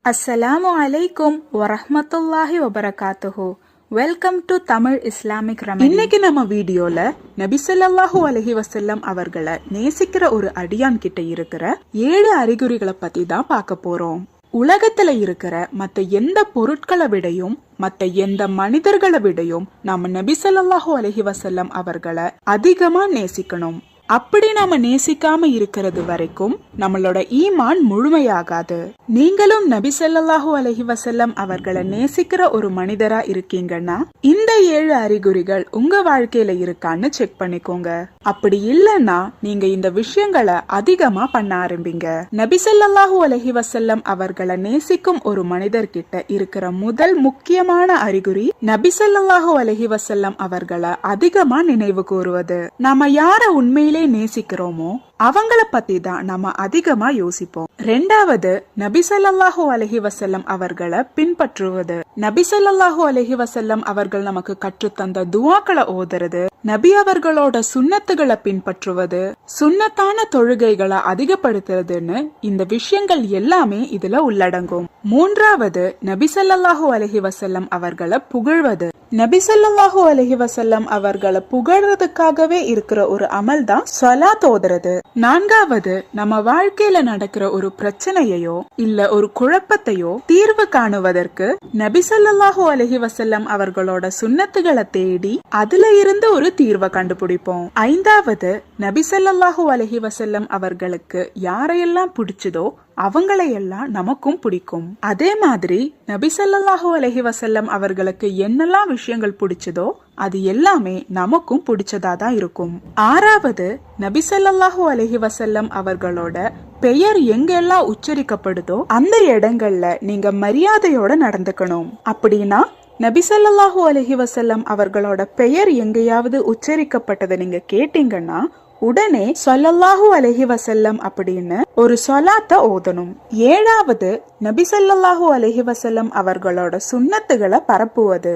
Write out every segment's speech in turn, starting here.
அஸ்ஸலாமு அலைக்கும் வரஹ்மத்துல்லாஹி வபரகாத்துஹு. Welcome to Tamil Islamic remedy. இன்னைக்கு நம்ம வீடியோல நபி ஸல்லல்லாஹு அலைஹி வஸல்லம் அவர்களை நேசிக்கிற ஒரு அடியான் கிட்ட இருக்கிற 7 அறிகுறிகளை பத்தி தான் பார்க்க போறோம். உலகத்துல இருக்கிற மத்த எந்த பொருட்களை விடையும் மத்த எந்த மனிதர்களை விடையும் நாம நபி ஸல்லல்லாஹு அலைஹி வஸல்லம் அவர்களை அதிகமா நேசிக்கணும். அப்படி நாம நேசிக்காம இருக்கிறது வரைக்கும் நம்மளோட ஈமான் முழுமையாகாது. நீங்களும் நபி ஸல்லல்லாஹு அலைஹி வஸல்லம் அவர்களை நேசிக்கிற ஒரு மனிதரா இருக்கீங்கன்னா இந்த 7 அறிகுறிகள் உங்க வாழ்க்கையில இருக்கான்னு செக் பண்ணிக்கோங்க. அப்படி இல்லைன்னா நீங்க இந்த விஷயங்களை அதிகமா பண்ண ஆரம்பிங்க. நபி ஸல்லல்லாஹு அலைஹி வஸல்லம் அவர்களை நேசிக்கும் ஒரு மனிதர்கிட்ட இருக்கிற முதல் முக்கியமான அறிகுறி நபி ஸல்லல்லாஹு அலைஹி வஸல்லம் அவர்களை அதிகமா நினைவு கூறுவது. நாம யார உண்மையிலே நேசிக்கிறோமோ அவங்கள பத்தி தான் நாம அதிகமா யோசிப்போம். 2வது, நபி ஸல்லல்லாஹு அலைஹி வஸல்லம் அவர்களை பின்பற்றுவது. நபி ஸல்லல்லாஹு அலைஹி வஸல்லம் அவர்கள் நமக்கு கற்றுத்தந்த துஆக்களை ஓதுறது, நபி அவர்களோட சுன்னத்துகளை பின்பற்றுவது, சுன்னத்தான தொழுகைகளை அதிகப்படுத்துறதுன்னு இந்த விஷயங்கள் எல்லாமே இதுல உள்ளடங்கும். 3வது, நபி ஸல்லல்லாஹு அலைஹி வஸல்லம் அவர்களை புகழ்வது. நபி ஸல்லல்லாஹு அலைஹி வஸல்லம் அவர்களை புகழ்றதுக்காகவே இருக்கிற ஒரு அமல் தான் ஸலாத் ஓதுறது. 4வது, நம்ம வாழ்க்கையில நடக்கிற ஒரு பிரச்சனையோ இல்ல ஒரு குழப்பத்தையோ தீர்வு காணுவதற்கு நபி ஸல்லல்லாஹு அலைஹி வஸல்லம் அவர்களோட சுன்னத்துகளை தேடி அதுல இருந்து ஒரு தீர்வை கண்டுபிடிப்போம். 5வது, நபி ஸல்லல்லாஹு அலைஹி வஸல்லம் அவர்களுக்கு யாரையெல்லாம் பிடிச்சதோ அவங்களையெல்லாம் நமக்கும் பிடிக்கும். அதே மாதிரி நபி ஸல்லல்லாஹு அலைஹி வஸல்லம் அவர்களுக்கு என்னெல்லாம் விஷயங்கள் பிடிச்சதோ அது எல்லாமே நமக்கும் பிடிச்சதா தான் இருக்கும். 6வது, நபி ஸல்லல்லாஹு அலைஹி வஸல்லம் அவர்களோட பெயர் எங்கெல்லாம் உச்சரிக்கப்படுதோ அந்த இடங்கள்ல நீங்க மரியாதையோட நடந்துக்கணும். அப்படின்னா நபி ஸல்லல்லாஹு அலைஹி வஸல்லம் அவர்களோட பெயர் எங்கேயாவது உச்சரிக்கப்பட்டதை நீங்க கேட்டீங்கன்னா உடனே ஸல்லல்லாஹு அலைஹி வஸல்லம் அப்படின்னு ஒரு ஸலாத்தை ஓதணும். 7வது, நபி ஸல்லல்லாஹு அலைஹி வஸல்லம் அவர்களோட சுன்னத்துகளை பரப்புவது.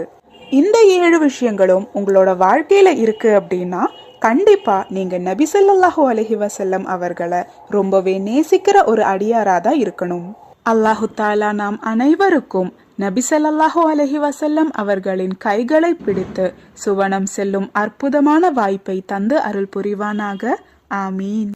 இந்த 7 விஷயங்களும் உங்களோட வாழ்க்கையில இருக்கு அப்படின்னா கண்டிப்பா நீங்க நபி ஸல்லல்லாஹு அலைஹி வஸல்லம் அவர்களை ரொம்பவே நேசிக்கிற ஒரு அடியாராதான் இருக்கணும். அல்லாஹு தஆலா நாம் அனைவருக்கும் நபி ஸல்லல்லாஹு அலைஹி வஸல்லம் அவர்களின் கைகளை பிடித்து சுவனம் செல்லும் அற்புதமான வாய்ப்பை தந்து அருள் புரிவானாக. ஆமீன்.